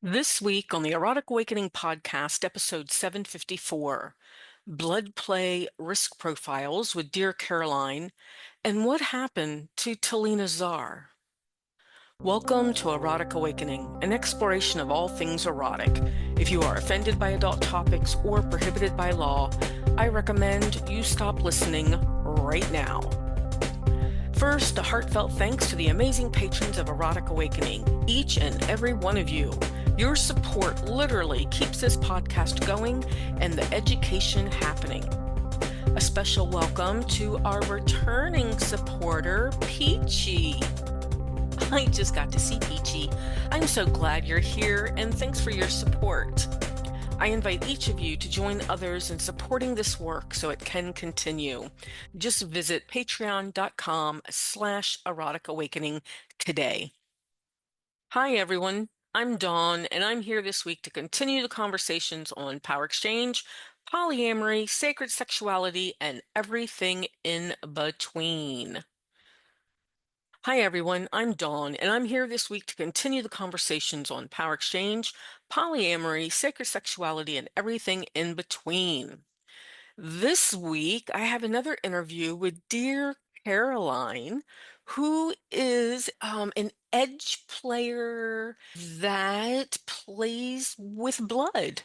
This week on the Erotic Awakening Podcast, episode 754, Bloodplay Risk Profiles with Dear Caroline, and what happened to Talina Zar. Welcome to Erotic Awakening, an exploration of all things erotic. If you are offended by adult topics or prohibited by law, I recommend you stop listening right now. First, a heartfelt thanks to the amazing patrons of Erotic Awakening, each and every one of you. Your support literally keeps this podcast going and the education happening. A special welcome to our returning supporter, Peachy. I just got to see Peachy. I'm so glad you're here, and thanks for your support. I invite each of you to join others in supporting this work so it can continue. Just visit patreon.com/eroticawakening today. Hi, everyone. I'm Dawn, and I'm here this week to continue the conversations on power exchange, polyamory, sacred sexuality, and everything in between. Hi, everyone. I'm Dawn, and I'm here this week to continue the conversations on power exchange, polyamory, sacred sexuality, and everything in between. This week, I have another interview with Dear Caroline, who is an edge player that plays with blood.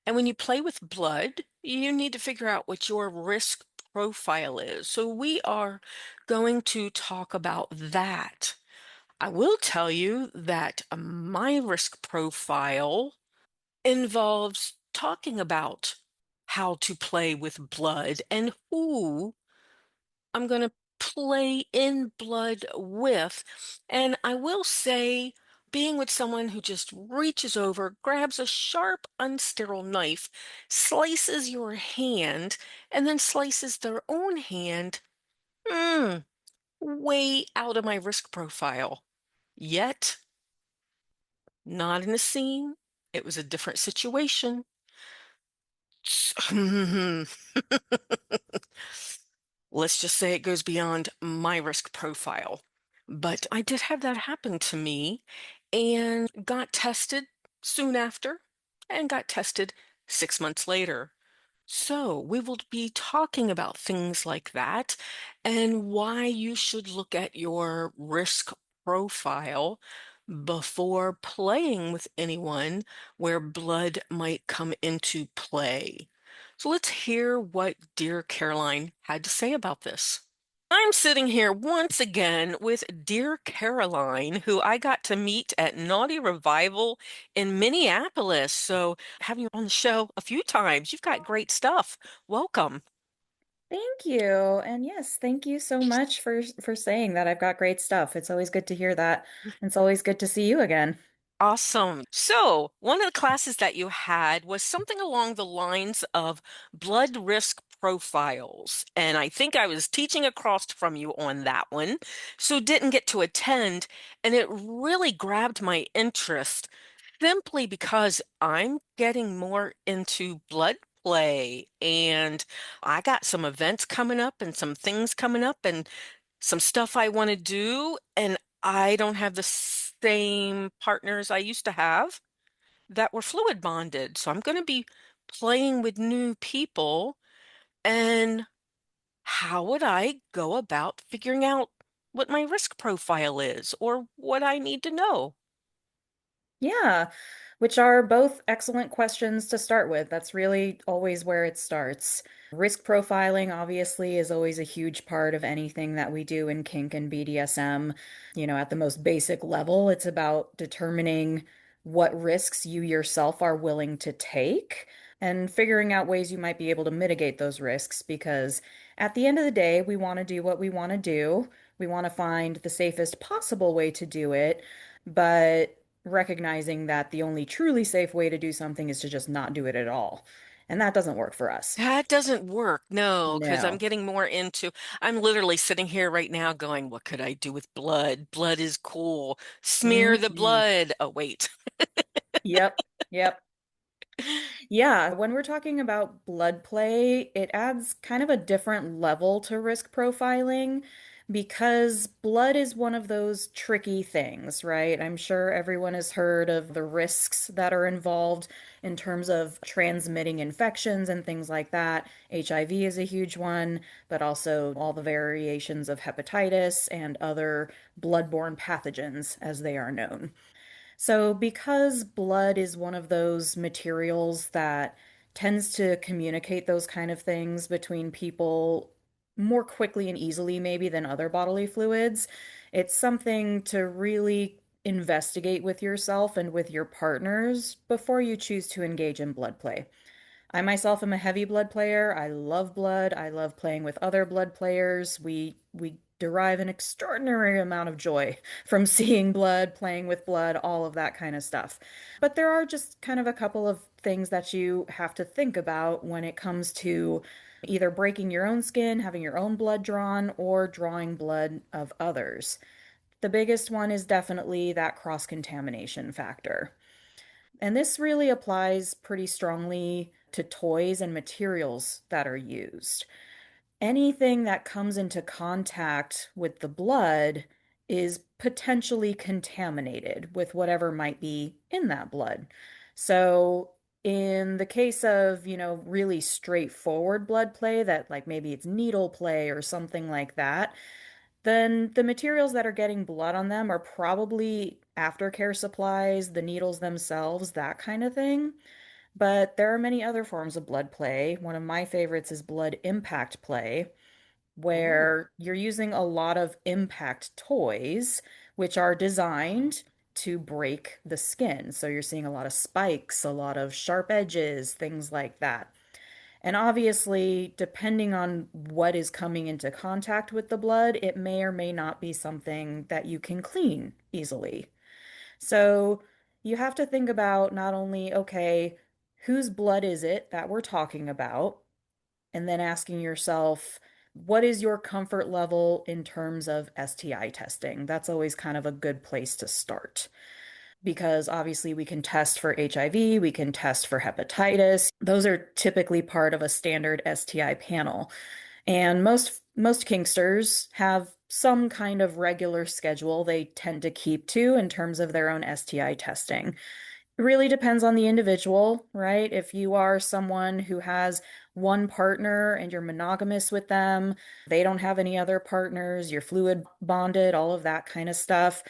And when you play with blood, you need to figure out what your risk profile is. So we are going to talk about that. I will tell you that my risk profile involves talking about how to play with blood and who I'm going to play in blood with. And I will say, being with someone who just reaches over, grabs a sharp, unsterile knife, slices your hand, and then slices their own hand, way out of my risk profile. Yet, not in a scene. It was a different situation. Let's just say it goes beyond my risk profile. But I did have that happen to me and got tested soon after and got tested 6 months later. So we will be talking about things like that and why you should look at your risk profile before playing with anyone where blood might come into play. So let's hear what Dear Caroline had to say about this. I'm sitting here once again with Dear Caroline, who I got to meet at Naughty Revival in Minneapolis. So, having you on the show a few times, you've got great stuff. Welcome. Thank you. And yes, thank you so much for saying that I've got great stuff. It's always good to hear that. It's always good to see you again. Awesome. So, one of the classes that you had was something along the lines of blood risk profiles. And I think I was teaching across from you on that one, so didn't get to attend. And it really grabbed my interest simply because I'm getting more into blood play. And I got some events coming up and some things coming up and some stuff I want to do. And I don't have the same partners I used to have that were fluid bonded. So I'm going to be playing with new people. And how would I go about figuring out what my risk profile is or what I need to know? Yeah, which are both excellent questions to start with. That's really always where it starts. Risk profiling, obviously, is always a huge part of anything that we do in kink and BDSM. At the most basic level, it's about determining what risks you yourself are willing to take and figuring out ways you might be able to mitigate those risks because at the end of the day, we want to do what we want to do. We want to find the safest possible way to do it, but recognizing that the only truly safe way to do something is to just not do it at all. And that doesn't work for us. That doesn't work, no, because I'm No. getting more into, I'm literally sitting here right now going, what could I do with blood? Blood is cool. Smear the Hmm. blood. Oh, wait. Yep. Yep. Yeah, when we're talking about blood play, it adds kind of a different level to risk profiling Because blood is one of those tricky things, right? I'm sure everyone has heard of the risks that are involved in terms of transmitting infections and things like that. HIV is a huge one, but also all the variations of hepatitis and other bloodborne pathogens as they are known. So, because blood is one of those materials that tends to communicate those kind of things between people more quickly and easily, maybe than other bodily fluids, it's something to really investigate with yourself and with your partners before you choose to engage in blood play. I myself am a heavy blood player. I love blood. I love playing with other blood players. We derive an extraordinary amount of joy from seeing blood, playing with blood, all of that kind of stuff. But there are just kind of a couple of things that you have to think about when it comes to either breaking your own skin, having your own blood drawn, or drawing blood of others. The biggest one is definitely that cross-contamination factor. And this really applies pretty strongly to toys and materials that are used. Anything that comes into contact with the blood is potentially contaminated with whatever might be in that blood. So, in the case of, really straightforward blood play that like maybe it's needle play or something like that, then the materials that are getting blood on them are probably aftercare supplies, the needles themselves, that kind of thing. But there are many other forms of blood play. One of my favorites is blood impact play, Ooh. where you're using a lot of impact toys, which are designed to break the skin. So you're seeing a lot of spikes, a lot of sharp edges, things like that. And obviously, depending on what is coming into contact with the blood, it may or may not be something that you can clean easily. So you have to think about not only, okay, whose blood is it that we're talking about? And then asking yourself, what is your comfort level in terms of STI testing? That's always kind of a good place to start because obviously we can test for HIV, we can test for hepatitis. Those are typically part of a standard STI panel. And most kinksters have some kind of regular schedule they tend to keep to in terms of their own STI testing. It really depends on the individual, right? If you are someone who has one partner and you're monogamous with them, they don't have any other partners, you're fluid bonded, all of that kind of stuff,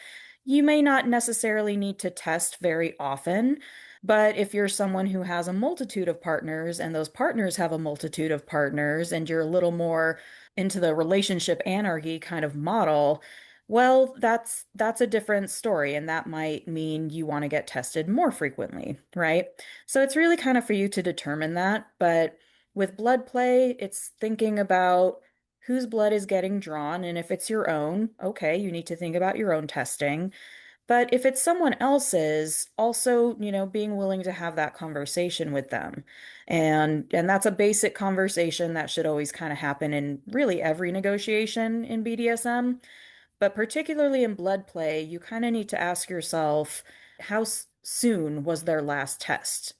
you may not necessarily need to test very often. But if you're someone who has a multitude of partners and those partners have a multitude of partners and you're a little more into the relationship anarchy kind of model, well, that's a different story, and that might mean you want to get tested more frequently, right? So it's really kind of for you to determine that. But with blood play, it's thinking about whose blood is getting drawn, and if it's your own, okay, you need to think about your own testing. But if it's someone else's, also, being willing to have that conversation with them. And that's a basic conversation that should always kind of happen in really every negotiation in BDSM. But particularly in blood play, you kind of need to ask yourself, how soon was their last test?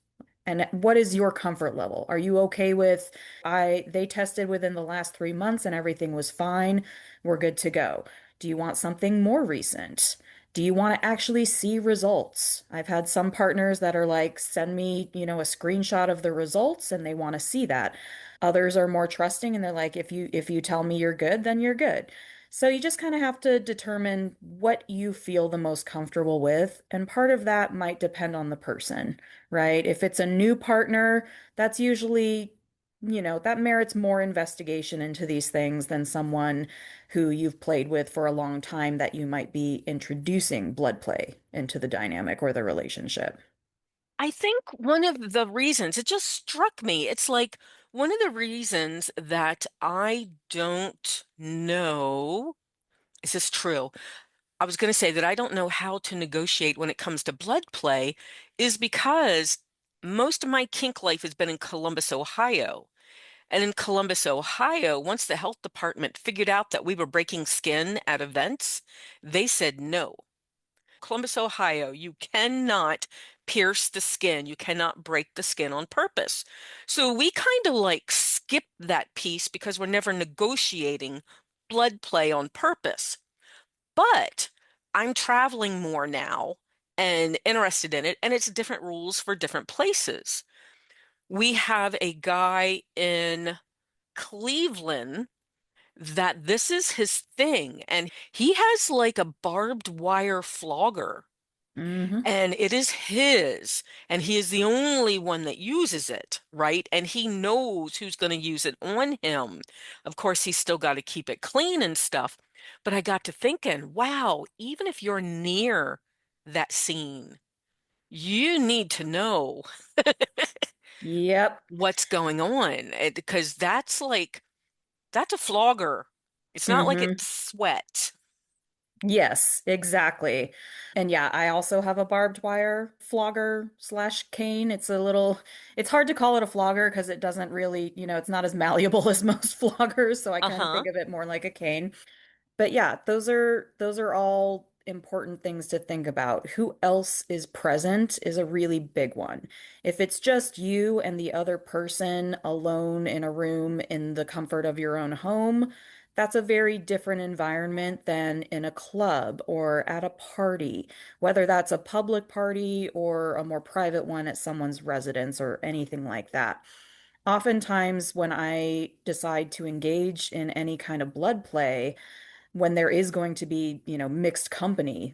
And what is your comfort level? Are you okay with they tested within the last 3 months and everything was fine? We're good to go. Do you want something more recent? Do you want to actually see results? I've had some partners that are like, send me, a screenshot of the results and they want to see that. Others are more trusting and they're like, if you tell me you're good, then you're good. So you just kind of have to determine what you feel the most comfortable with, and part of that might depend on the person, right? If it's a new partner, that's usually, that merits more investigation into these things than someone who you've played with for a long time that you might be introducing blood play into the dynamic or the relationship. I think one of the reasons, it just struck me, it's like one of the reasons that I don't know, is this true? I was going to say that I don't know how to negotiate when it comes to blood play is because most of my kink life has been in Columbus, Ohio. And in Columbus, Ohio, once the health department figured out that we were breaking skin at events, they said no. Columbus, Ohio, you cannot pierce the skin. You cannot break the skin on purpose. So we kind of like skip that piece because we're never negotiating blood play on purpose. But I'm traveling more now and interested in it, and it's different rules for different places. We have a guy in Cleveland that this is his thing, and he has like a barbed wire flogger, Hmm. and it is his, and he is the only one that uses it, right? And he knows who's going to use it on him. Of course, he's still got to keep it clean and stuff. But I got to thinking, wow, even if you're near that scene, you need to know Yep. what's going on because that's a flogger. It's not like Hmm. it's sweat. Yes, exactly. And yeah, I also have a barbed wire flogger slash cane. It's hard to call it a flogger because it doesn't really, it's not as malleable as most floggers. So I kind of Uh-huh. think of it more like a cane. But yeah, those are all important things to think about. Who else is present is a really big one. If it's just you and the other person alone in a room in the comfort of your own home, that's a very different environment than in a club or at a party, whether that's a public party or a more private one at someone's residence or anything like that. Oftentimes, when I decide to engage in any kind of blood play, when there is going to be, mixed company,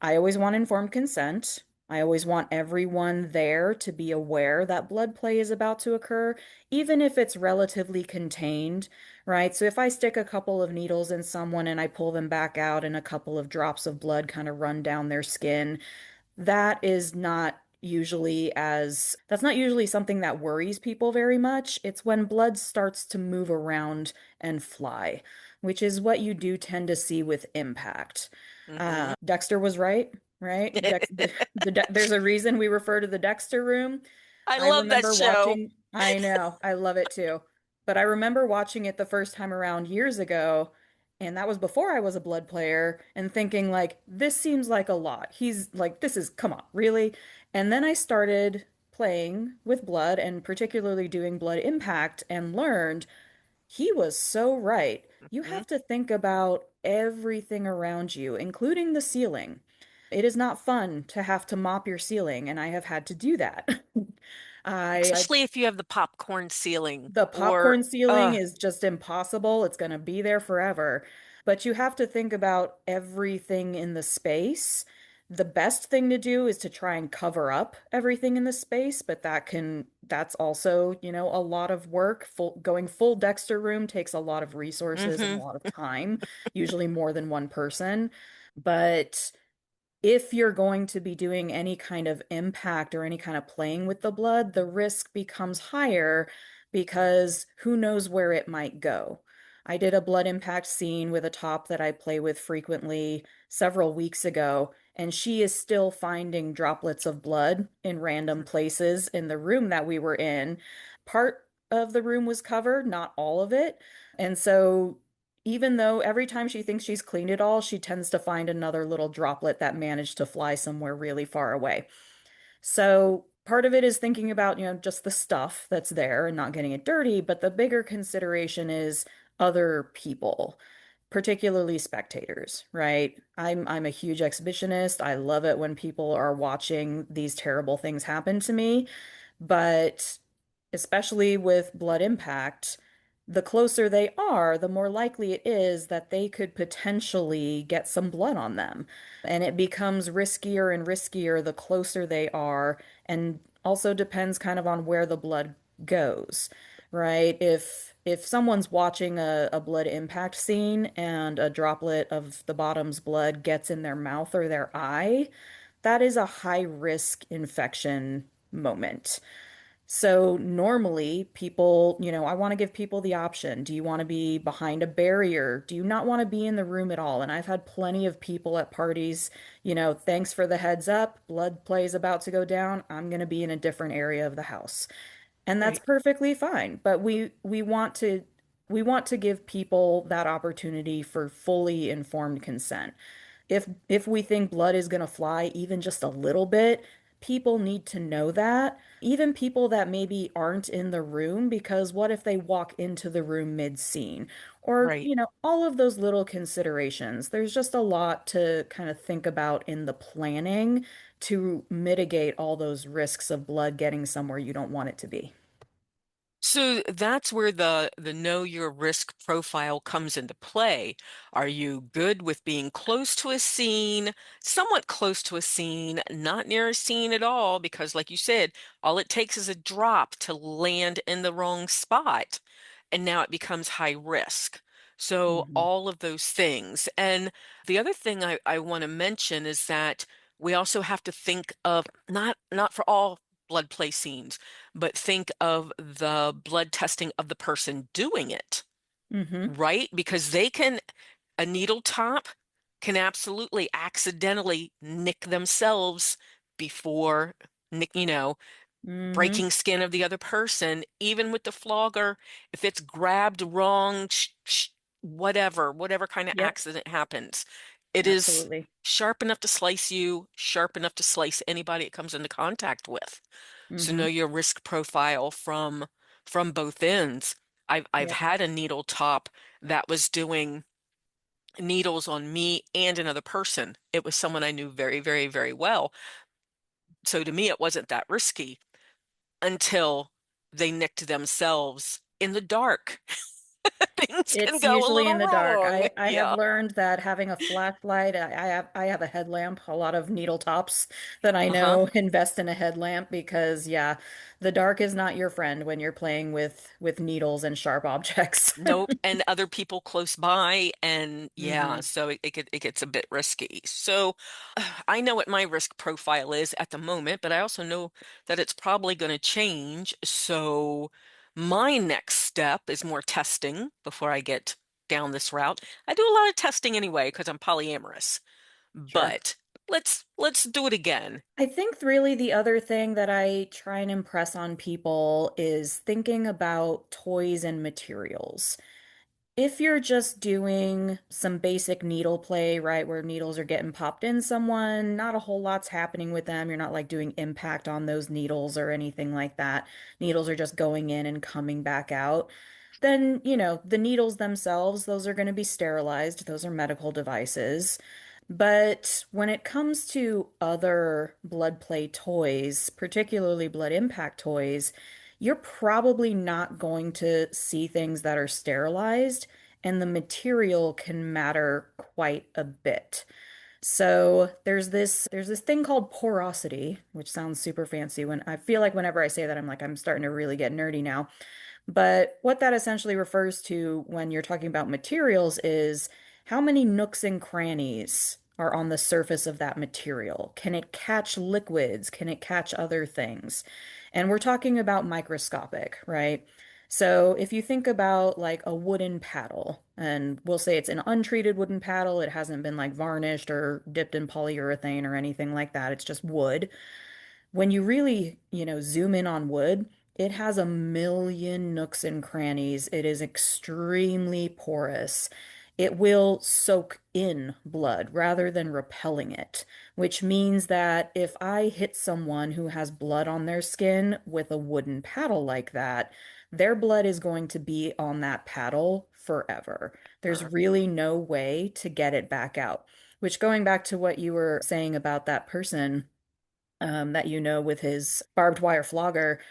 I always want informed consent. I always want everyone there to be aware that blood play is about to occur, even if it's relatively contained, right? So if I stick a couple of needles in someone and I pull them back out and a couple of drops of blood kind of run down their skin, that's not usually something that worries people very much. It's when blood starts to move around and fly, which is what you do tend to see with impact. Hmm. Dexter was right, right? There's a reason we refer to the Dexter room. I I love that remember show. watching, I know, I love it too. But I remember watching it the first time around years ago, and that was before I was a blood player, and thinking like, this seems like a lot. He's like, come on, really? And then I started playing with blood and particularly doing blood impact and learned he was so right. You Mhm. have to think about everything around you, including the ceiling. It is not fun to have to mop your ceiling, and I have had to do that. I Especially if you have the popcorn ceiling The or popcorn ceiling is just impossible. It's going to be there forever. But you have to think about everything in the space. The best thing to do is to try and cover up everything in the space, but that's also, a lot of work. Going full Dexter room takes a lot of resources and a hmm lot of time, usually more than one person. But if you're going to be doing any kind of impact or any kind of playing with the blood, the risk becomes higher because who knows where it might go. I did a blood impact scene with a top that I play with frequently several weeks ago, and she is still finding droplets of blood in random places in the room that we were in. Part of the room was covered, not all of it. And so even though every time she thinks she's cleaned it all, she tends to find another little droplet that managed to fly somewhere really far away. So part of it is thinking about, just the stuff that's there and not getting it dirty, but the bigger consideration is other people, particularly spectators, right? I'm a huge exhibitionist. I love it when people are watching these terrible things happen to me, but especially with blood impact, the closer they are, the more likely it is that they could potentially get some blood on them. And it becomes riskier and riskier the closer they are, and also depends kind of on where the blood goes, right? If someone's watching a blood impact scene and a droplet of the bottom's blood gets in their mouth or their eye, that is a high risk infection moment. So normally people, I want to give people the option. Do you want to be behind a barrier? Do you not want to be in the room at all? And I've had plenty of people at parties, thanks for the heads up. Blood play is about to go down. I'm going to be in a different area of the house. And that's Right. perfectly fine. But we want to give people that opportunity for fully informed consent. If we think blood is going to fly even just a little bit, people need to know that, even people that maybe aren't in the room, because what if they walk into the room mid-scene? Or, Right. all of those little considerations. There's just a lot to kind of think about in the planning to mitigate all those risks of blood getting somewhere you don't want it to be. So that's where the know your risk profile comes into play. Are you good with being close to a scene, somewhat close to a scene, not near a scene at all? Because like you said, all it takes is a drop to land in the wrong spot, and now it becomes high risk. So Hmm. all of those things. And the other thing I want to mention is that we also have to think of not for all blood play scenes, but think of the blood testing of the person doing it, Hmm. right? Because a needle top can absolutely accidentally nick themselves before, nick, Hmm. breaking skin of the other person, even with the flogger, if it's grabbed wrong, whatever kind of Yep, accident happens, it is absolutely. sharp enough to slice you, sharp enough to slice anybody it comes into contact with. So know Hmm. your risk profile from both ends. I've Yep. had a needle top that was doing needles on me and another person. It was someone I knew very, very, very well. So to me, it wasn't that risky until they nicked themselves in the dark. Things can It's go a usually in little the dark. wrong. I have Yeah. learned that having a flashlight, I have a headlamp. A lot of needle tops that I Uh-huh. know invest in a headlamp because yeah, the dark is not your friend when you're playing with needles and sharp objects. Nope. And other people close by, and yeah, Hmm. so it gets a bit risky. So I know what my risk profile is at the moment, but I also know that it's probably going to change. So my next step is more testing before I get down this route. I do a lot of testing anyway because I'm polyamorous, Sure. but let's do it again. I think really the other thing that I try and impress on people is thinking about toys and materials. If you're just doing some basic needle play, right, where needles are getting popped in someone, not a whole lot's happening with them. You're not like doing impact on those needles or anything like that. Needles are just going in and coming back out. Then, the needles themselves, those are going to be sterilized. Those are medical devices. But when it comes to other blood play toys, particularly blood impact toys, you're probably not going to see things that are sterilized, and the material can matter quite a bit. So there's this thing called porosity, which sounds super fancy. When I feel like whenever I say that, I'm starting to really get nerdy now. But what that essentially refers to when you're talking about materials is how many nooks and crannies are on the surface of that material. Can it catch liquids? Can it catch other things? And we're talking about microscopic, right? So if you think about like a wooden paddle, and we'll say it's an untreated wooden paddle, it hasn't been like varnished or dipped in polyurethane or anything like that, it's just wood. When you really, zoom in on wood, it has a million nooks and crannies. It is extremely porous. It will soak in blood rather than repelling it, which means that if I hit someone who has blood on their skin with a wooden paddle like that, their blood is going to be on that paddle forever. There's really no way to get it back out. Which, going back to what you were saying about that person, that with his barbed wire flogger,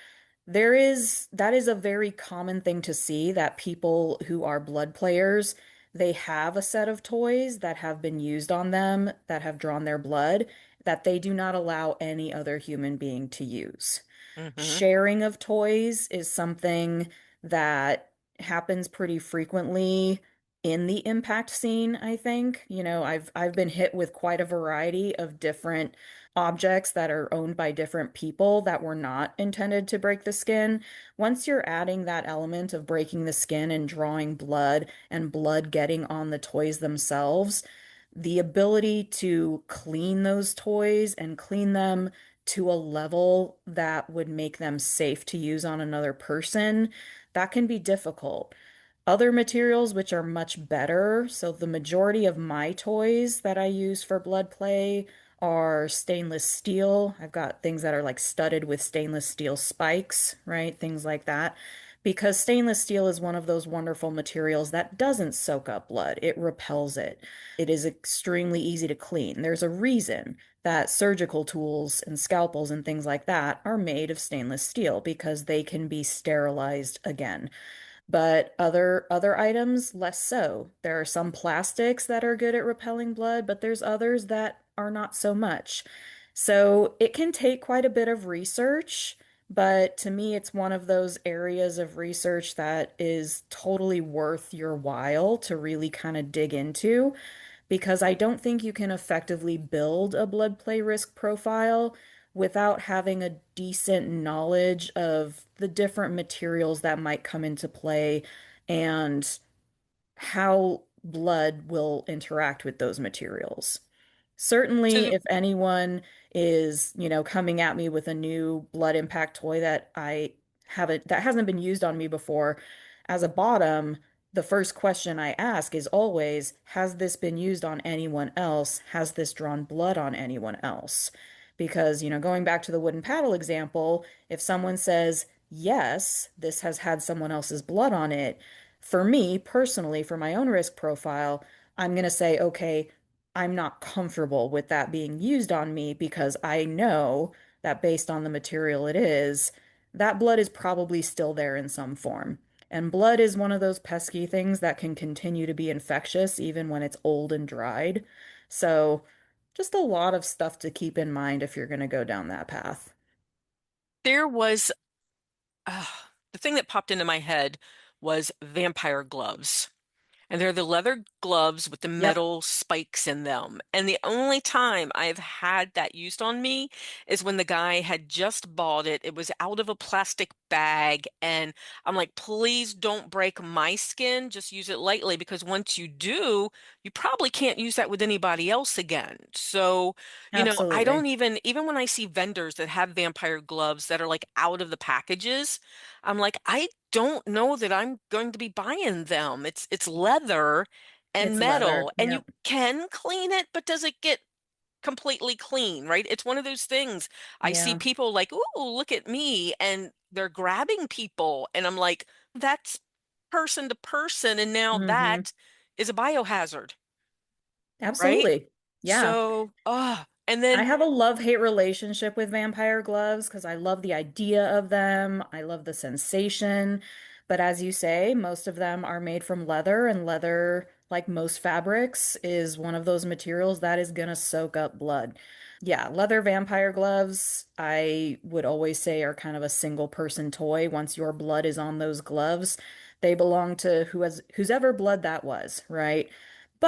that is a very common thing to see that people who are blood players, they have a set of toys that have been used on them that have drawn their blood that they do not allow any other human being to use. Hmm. Sharing of toys is something that happens pretty frequently in the impact scene, I think. I've been hit with quite a variety of different objects that are owned by different people that were not intended to break the skin. Once you're adding that element of breaking the skin and drawing blood and blood getting on the toys themselves, the ability to clean those toys and clean them to a level that would make them safe to use on another person, that can be difficult. Other materials which are much better, so the majority of my toys that I use for blood play are stainless steel. I've got things that are like studded with stainless steel spikes, right? Things like that. Because stainless steel is one of those wonderful materials that doesn't soak up blood, it repels it. It is extremely easy to clean. There's a reason that surgical tools and scalpels and things like that are made of stainless steel because they can be sterilized again. But other items less so. There are some plastics that are good at repelling blood, but there's others that are not so much. So it can take quite a bit of research, but to me it's one of those areas of research that is totally worth your while to really kind of dig into because I don't think you can effectively build a blood play risk profile without having a decent knowledge of the different materials that might come into play and how blood will interact with those materials. Certainly, So if anyone is, coming at me with a new blood impact toy that hasn't been used on me before, as a bottom, the first question I ask is always, has this been used on anyone else? Has this drawn blood on anyone else? Because, going back to the wooden paddle example, if someone says, yes, this has had someone else's blood on it, for me personally, for my own risk profile, I'm going to say, okay, I'm not comfortable with that being used on me because I know that based on the material it is, that blood is probably still there in some form. And blood is one of those pesky things that can continue to be infectious even when it's old and dried. So, just a lot of stuff to keep in mind if you're going to go down that path. there was uh, the thing that popped into my head was vampire gloves. And they're the leather gloves with the Yep, metal spikes in them. And the only time I've had that used on me is when the guy had just bought it. It was out of a plastic bag. And I'm like, please don't break my skin. Just use it lightly because once you do, you probably can't use that with anybody else again. So, I don't absolutely. even when I see vendors that have vampire gloves that are like out of the packages, I'm like, I don't know that I'm going to be buying them. It's leather and It's leather. metal, and you Yep. can clean it, but does it get completely clean, right? It's one of those things. I see Yeah. people like, "Ooh, look at me," and they're grabbing people, and I'm like, that's person to person, and now Hmm. that is a biohazard, right? Absolutely. Yeah. So, and I then, have a love-hate relationship with vampire gloves because I love the idea of them. I love the sensation. But as you say, most of them are made from leather, and leather, like most fabrics, is one of those materials that is gonna soak up blood. Yeah, leather vampire gloves, I would always say are kind of a single person toy. Once your blood is on those gloves, they belong to whose ever blood that was, right?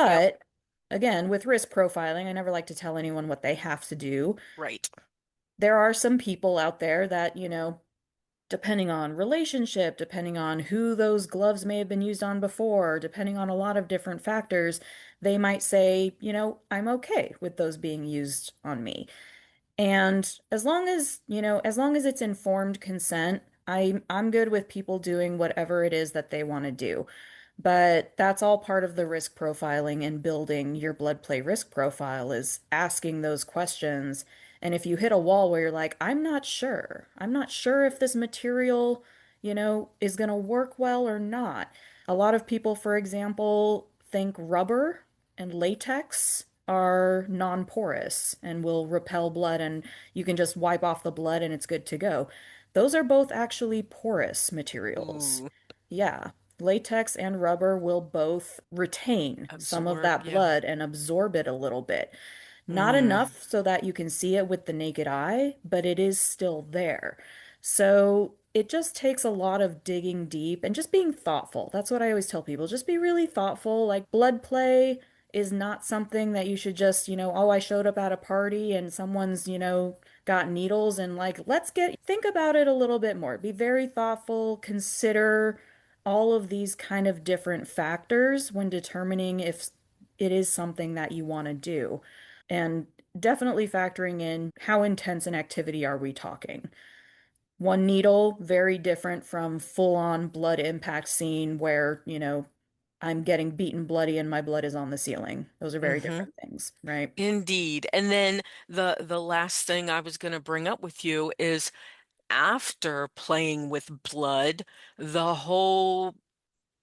yep, But again, with risk profiling, I never like to tell anyone what they have to do. right. There are some people out there that, depending on relationship, depending on who those gloves may have been used on before, depending on a lot of different factors, they might say, I'm okay with those being used on me. And as long as it's informed consent, I'm good with people doing whatever it is that they want to do. But that's all part of the risk profiling and building your blood play risk profile is asking those questions. And if you hit a wall where you're like, I'm not sure if this material, is going to work well or not. A lot of people, for example, think rubber and latex are non-porous and will repel blood, and you can just wipe off the blood and it's good to go. Those are both actually porous materials. Ooh, Yeah. Latex and rubber will both retain some of absorb, that yeah. blood and absorb it a little bit. Not Mm. enough so that you can see it with the naked eye, but it is still there. So it just takes a lot of digging deep and just being thoughtful. That's what I always tell people. Just be really thoughtful. Like blood play is not something that you should just, oh, I showed up at a party and someone's, got needles and like, think about it a little bit more. Be very thoughtful, consider all of these kind of different factors when determining if it is something that you want to do. And definitely factoring in how intense an activity are we talking. One needle, very different from full-on blood impact scene where, I'm getting beaten bloody and my blood is on the ceiling. Those are very Hmm. different things, right? Indeed. And then the last thing I was going to bring up with you is after playing with blood, the whole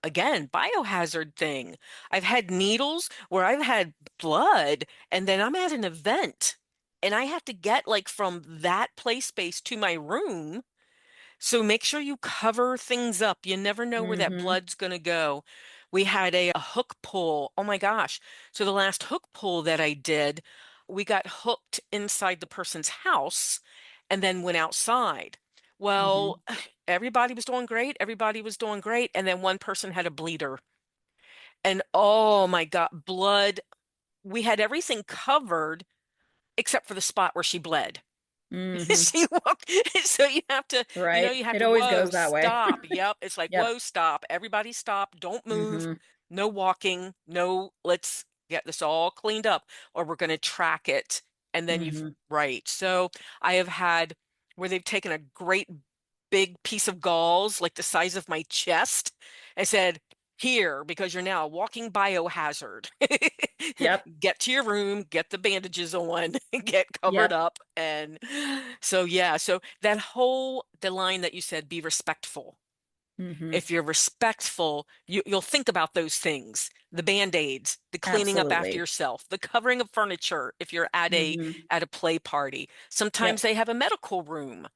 again, biohazard thing. I've had needles where I've had blood, and then I'm at an event and I have to get like from that play space to my room. So make sure you cover things up. You never know where that Mm-hmm. blood's going to go. We had a hook pull. Oh my gosh. So the last hook pull that I did, we got hooked inside the person's house and then went outside. Mm-hmm. Well, everybody was doing great. Everybody was doing great. And then one person had a bleeder. And oh my God, blood. We had everything covered except for the spot where she bled. Mm-hmm. So you walk, so Right. you have It to, always whoa, goes that way. stop. Yep. It's like, Yep. whoa, stop. Everybody stop. Don't move. Mm-hmm. No walking. No, let's get this all cleaned up or we're going to track it. And then Mm-hmm. right. So I have had where they've taken a great big piece of gauze, like the size of my chest, and said, here, because you're now a walking biohazard. Yep. Get to your room, get the bandages on, get covered Yep. up. And so, yeah, so the line that you said, be respectful. Mm-hmm. If you're respectful, you'll think about those things, the band-aids, the cleaning up after Absolutely. yourself, the covering of furniture if you're Mm-hmm. at a play party. Sometimes Yep. they have a medical room.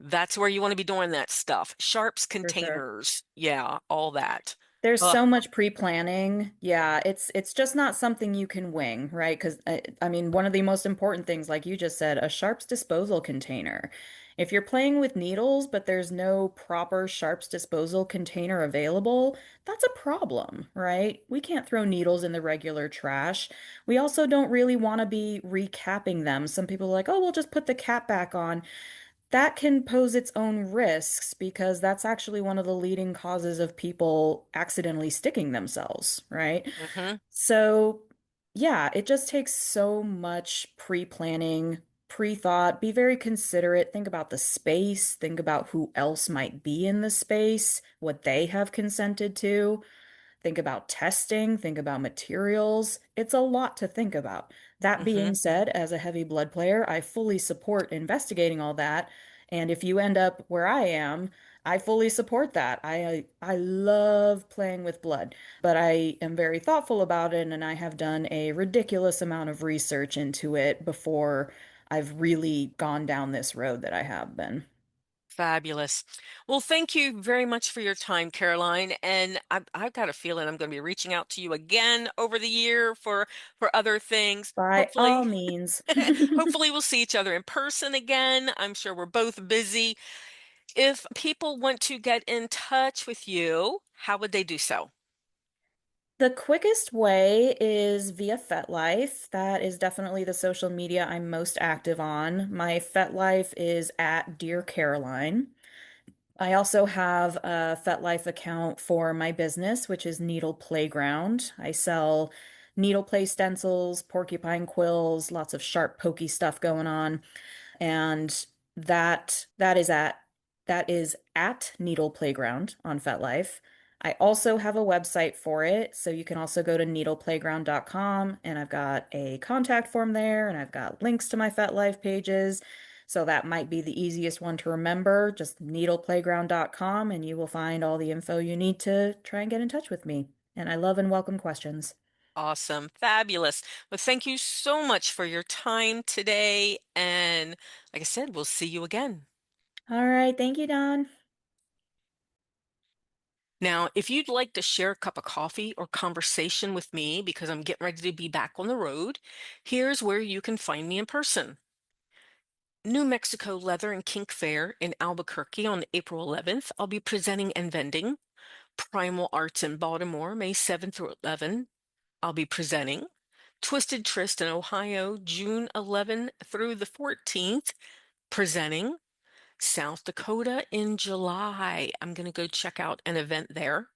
That's where you want to be doing that stuff. Sharps For sure. containers. Yeah, all that. There's Ugh. so much pre-planning. Yeah, it's just not something you can wing, right? Because I mean, one of the most important things, like you just said, a sharps disposal container. If you're playing with needles, but there's no proper sharps disposal container available, that's a problem, right? We can't throw needles in the regular trash. We also don't really want to be recapping them. Some people are like, oh, we'll just put the cap back on. That can pose its own risks because that's actually one of the leading causes of people accidentally sticking themselves, right? Hmm. So, yeah, it just takes so much pre-planning, pre-thought. Be very considerate. Think about the space, think about who else might be in the space, what they have consented to. Think about testing, think about materials. It's a lot to think about. That being Hmm. said, as a heavy blood player, I fully support investigating all that. And if you end up where I am, I fully support that. I love playing with blood, but I am very thoughtful about it, and I have done a ridiculous amount of research into it before I've really gone down this road that I have been. Fabulous. Well, thank you very much for your time, Caroline. And I've got a feeling I'm going to be reaching out to you again over the year for other things. By all Hopefully, means. hopefully we'll see each other in person again. I'm sure we're both busy. If people want to get in touch with you, how would they do so? The quickest way is via Fetlife. That is definitely the social media I'm most active on. My Fetlife is at Dear Caroline. I also have a Fetlife account for my business, which is Needle Playground. I sell needle play stencils, porcupine quills, lots of sharp, pokey stuff going on. And that is at Needle Playground on FetLife. I also have a website for it, so you can also go to needleplayground.com, and I've got a contact form there, and I've got links to my FetLife pages. So that might be the easiest one to remember. Just needleplayground.com, and you will find all the info you need to try and get in touch with me. And I love and welcome questions. Awesome. Fabulous. Well, thank you so much for your time today. And like I said, we'll see you again. All right, thank you, Don. Now, if you'd like to share a cup of coffee or conversation with me because I'm getting ready to be back on the road, here's where you can find me in person. New Mexico Leather and Kink Fair in Albuquerque on April 11th. I'll be presenting and vending. Primal Arts in Baltimore, May 7th through 11. I'll be presenting. Twisted Trist in Ohio, June 11 through the 14th, presenting. South Dakota in July. I'm going to go check out an event there.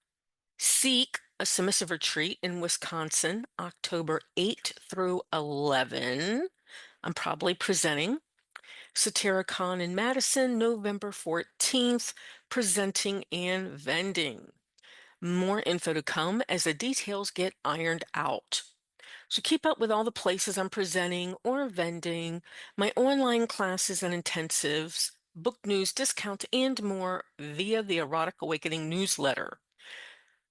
Seek a submissive retreat in Wisconsin, October 8th through 11. I'm probably presenting. Satiricon in Madison, November 14th, presenting and vending. More info to come as the details get ironed out. So keep up with all the places I'm presenting or vending, my online classes and intensives, book news, discounts, and more via the Erotic Awakening newsletter.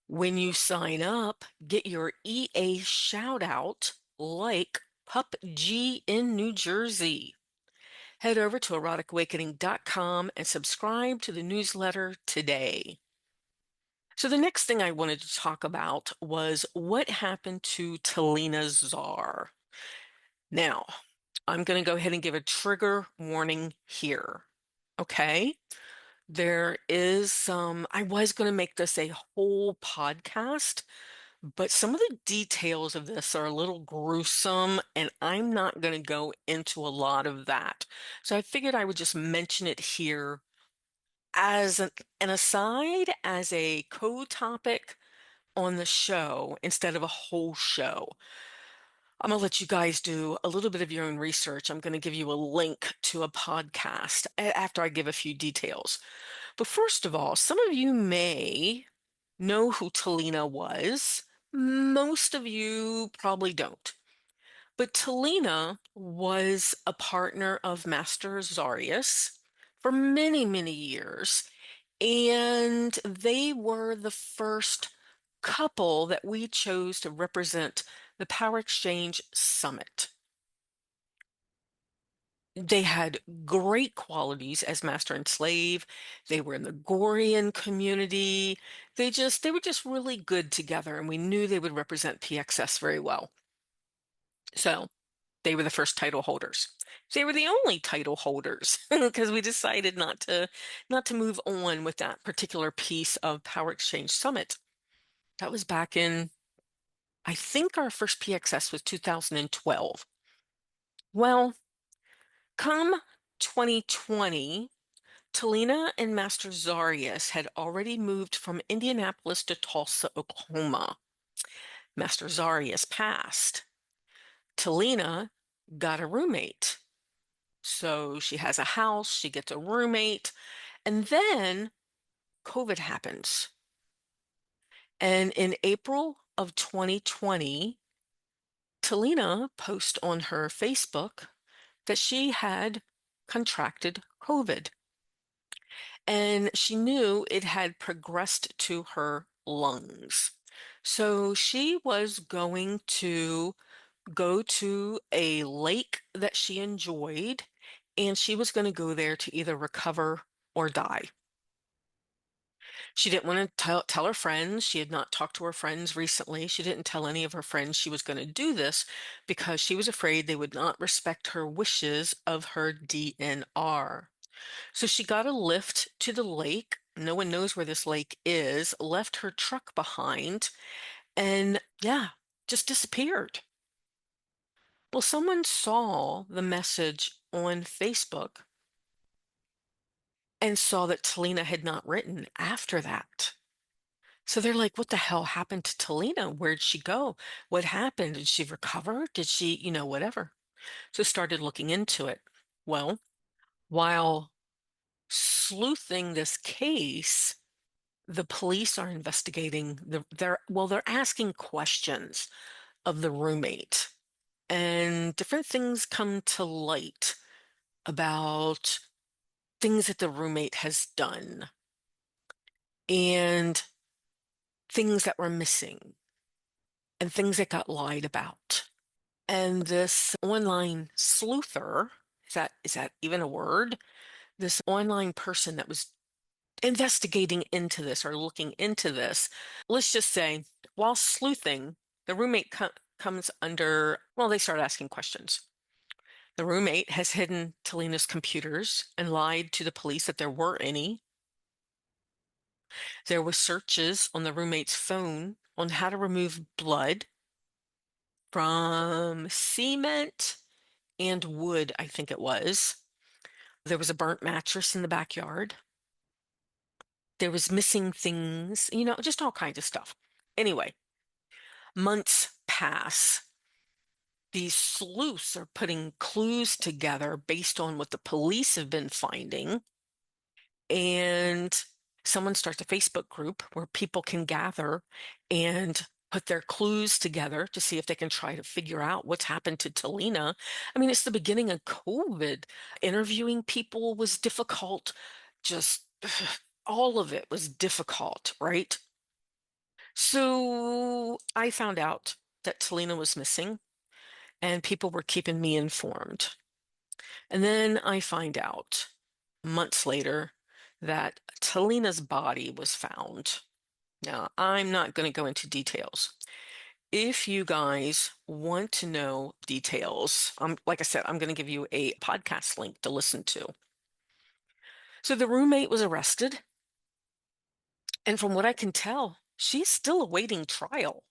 When you sign up, get your EA shout out like Pup G in New Jersey. Head over to eroticawakening.com and subscribe to the newsletter today. So the next thing I wanted to talk about was what happened to Talina Zar. Now, I'm going to go ahead and give a trigger warning here. Okay? There is some, I was going to make this a whole podcast, but some of the details of this are a little gruesome, and I'm not going to go into a lot of that. So I figured I would just mention it here as an aside, as a co-topic on the show instead of a whole show. I'm going to let you guys do a little bit of your own research. I'm going to give you a link to a podcast after I give a few details. But first of all, some of you may know who Talina was. Most of you probably don't. But Talina was a partner of Master Zarius for many, many years. And they were the first couple that we chose to represent the Power Exchange Summit. They had great qualities as master and slave. They were in the Gorian community. They were just really good together, and we knew they would represent PXS very well. So they were the first title holders. They were the only title holders because we decided not to move on with that particular piece of Power Exchange Summit. That was back in, I think our first PXS was 2012. Well, come 2020, Talina and Master Zarius had already moved from Indianapolis to Tulsa, Oklahoma. Master Zarius passed. Talina got a roommate. So she has a house, she gets a roommate, and then COVID happens. And in April of 2020, Talina posted on her Facebook that she had contracted COVID. And she knew it had progressed to her lungs. So she was going to go to a lake that she enjoyed, and she was going to go there to either recover or die. She didn't want to tell her friends. She had not talked to her friends recently. She didn't tell any of her friends she was going to do this because she was afraid they would not respect her wishes of her DNR. So she got a lift to the lake. No one knows where this lake is, left her truck behind, and yeah, just disappeared. Well, someone saw the message on Facebook and saw that Talina had not written after that. So they're like, what the hell happened to Talina? Where'd she go? What happened? Did she recover? Did she, whatever? So started looking into it. Well, while sleuthing this case, the police are investigating they're asking questions of the roommate, and different things come to light about things that the roommate has done and things that were missing and things that got lied about. And this online sleuther, is that even a word? This online person that was investigating into this or looking into this, let's just say, while sleuthing, the roommate comes under, well, they start asking questions. The roommate has hidden Talina's computers and lied to the police that there were any. There was searches on the roommate's phone on how to remove blood from cement and wood, I think it was. There was a burnt mattress in the backyard. There was missing things, just all kinds of stuff. Anyway, months pass. These sleuths are putting clues together based on what the police have been finding. And someone starts a Facebook group where people can gather and put their clues together to see if they can try to figure out what's happened to Talina. I mean, it's the beginning of COVID. Interviewing people was difficult. Just all of it was difficult, right? So I found out that Talina was missing and people were keeping me informed. And then I find out months later that Talina's body was found. Now, I'm not going to go into details. If you guys want to know details, like I said, I'm going to give you a podcast link to listen to. So the roommate was arrested, and from what I can tell, she's still awaiting trial.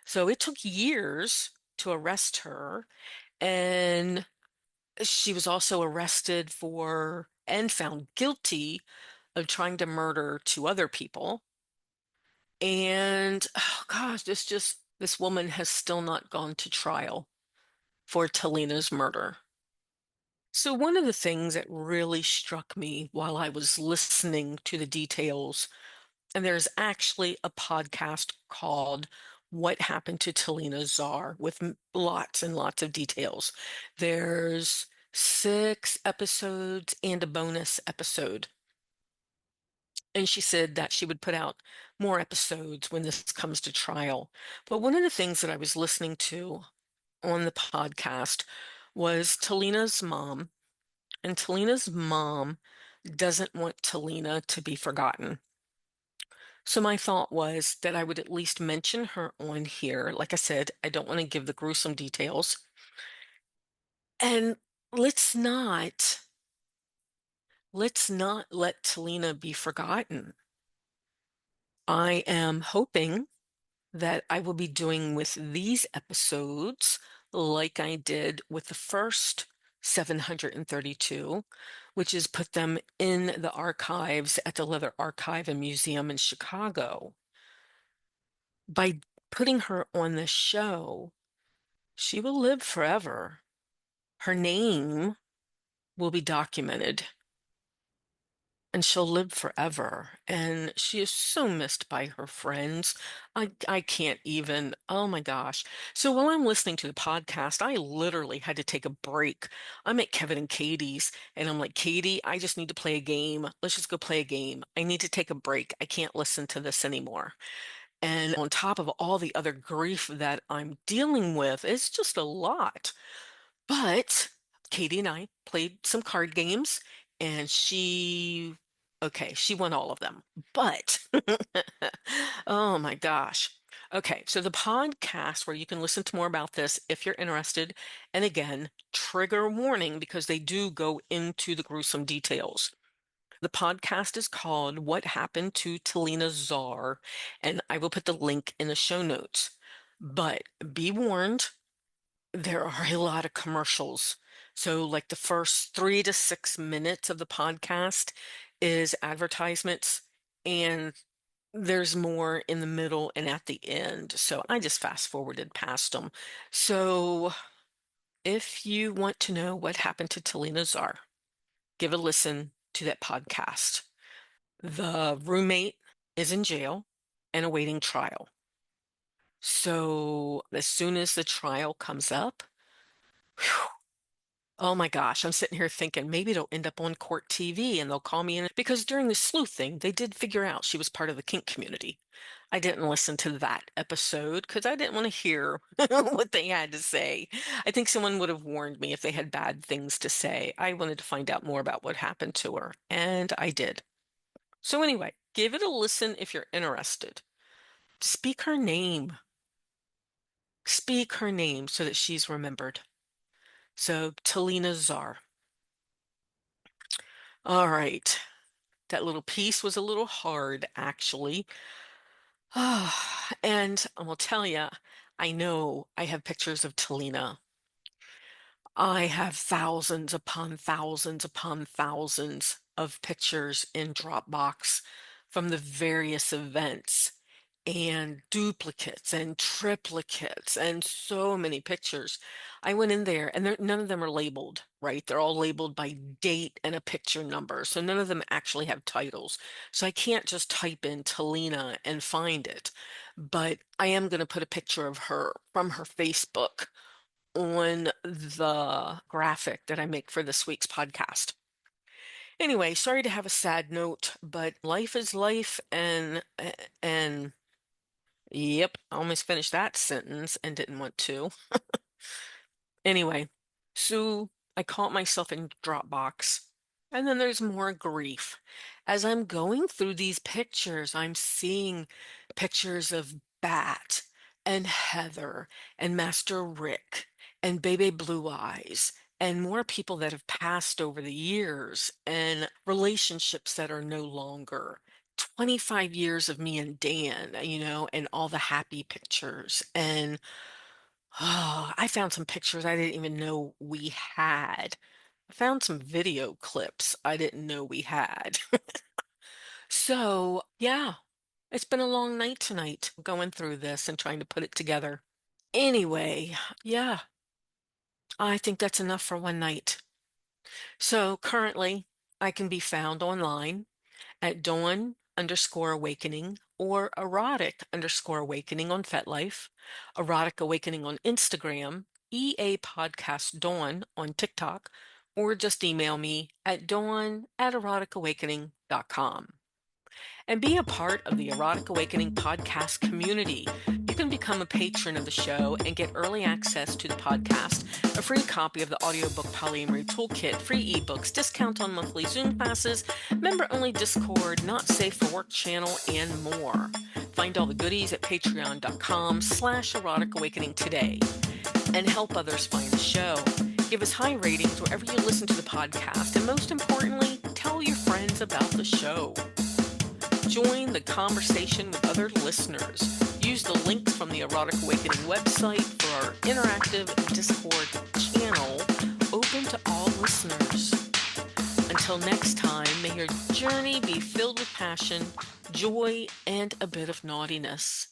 So it took years to arrest her, and she was also arrested for and found guilty of trying to murder two other people. And oh gosh, this woman has still not gone to trial for Talina's murder. So one of the things that really struck me while I was listening to the details, and there's actually a podcast called What Happened to Talina Zar with lots and lots of details. There's 6 episodes and a bonus episode. And she said that she would put out more episodes when this comes to trial. But one of the things that I was listening to on the podcast was Talina's mom. And Talina's mom doesn't want Talina to be forgotten. So my thought was that I would at least mention her on here. Like I said, I don't want to give the gruesome details. And let's not let's not let Talina be forgotten. I am hoping that I will be doing with these episodes like I did with the first 732, which is put them in the archives at the Leather Archive and Museum in Chicago. By putting her on the show, she will live forever. Her name will be documented and she'll live forever. And she is so missed by her friends. I can't even, oh my gosh. So while I'm listening to the podcast, I literally had to take a break. I'm at Kevin and Katie's, and I'm like, Katie, I just need to play a game. Let's just go play a game. I need to take a break. I can't listen to this anymore. And on top of all the other grief that I'm dealing with, it's just a lot. But Katie and I played some card games, and okay, she won all of them. But, oh my gosh. Okay, so the podcast where you can listen to more about this if you're interested, and again, trigger warning because they do go into the gruesome details. The podcast is called What Happened to Talina Zar, and I will put the link in the show notes. But be warned, there are a lot of commercials. So, like the first 3 to 6 minutes of the podcast is advertisements, and there's more in the middle and at the end. So, I just fast forwarded past them. So, if you want to know what happened to Talina Zar, give a listen to that podcast. The roommate is in jail and awaiting trial. So, as soon as the trial comes up, whew, oh my gosh, I'm sitting here thinking maybe it'll end up on court TV and they'll call me in because during the sleuth thing, they did figure out she was part of the kink community. I didn't listen to that episode because I didn't want to hear what they had to say. I think someone would have warned me if they had bad things to say. I wanted to find out more about what happened to her, and I did. So anyway, give it a listen if you're interested. Speak her name. Speak her name so that she's remembered. So, Talina Zar. All right. That little piece was a little hard, actually. And I will tell you, I know I have pictures of Talina. I have thousands upon thousands upon thousands of pictures in Dropbox from the various events. and duplicates and triplicates and so many pictures. I went in there and none of them are labeled, right? They're all labeled by date and a picture number. So none of them actually have titles. So I can't just type in Talina and find it. But I am going to put a picture of her from her Facebook on the graphic that I make for this week's podcast. Anyway, sorry to have a sad note, but life is life and yep, I almost finished that sentence and didn't want to. Anyway, so I caught myself in Dropbox. And then there's more grief. As I'm going through these pictures, I'm seeing pictures of Bat and Heather and Master Rick and Bebe Blue Eyes and more people that have passed over the years and relationships that are no longer. 25 years of me and Dan, and all the happy pictures. And I found some pictures I didn't even know we had. I found some video clips I didn't know we had. So, yeah, it's been a long night tonight going through this and trying to put it together. Anyway, yeah, I think that's enough for one night. So currently, I can be found online at dawn_awakening or erotic_awakening on Fetlife, Erotic Awakening on Instagram, EA Podcast Dawn on TikTok, or just email me at dawn@eroticawakening.com. And be a part of the Erotic Awakening podcast community. You can become a patron of the show and get early access to the podcast, a free copy of the audiobook Polyamory Toolkit, free ebooks, discount on monthly Zoom classes, member-only Discord, not safe for work channel, and more. Find all the goodies at patreon.com/erotic awakening today and help others find the show. Give us high ratings wherever you listen to the podcast, and most importantly, tell your friends about the show. Join the conversation with other listeners. Use the links from the Erotic Awakening website for our interactive Discord channel open to all listeners. Until next time, may your journey be filled with passion, joy, and a bit of naughtiness.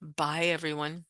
Bye, everyone.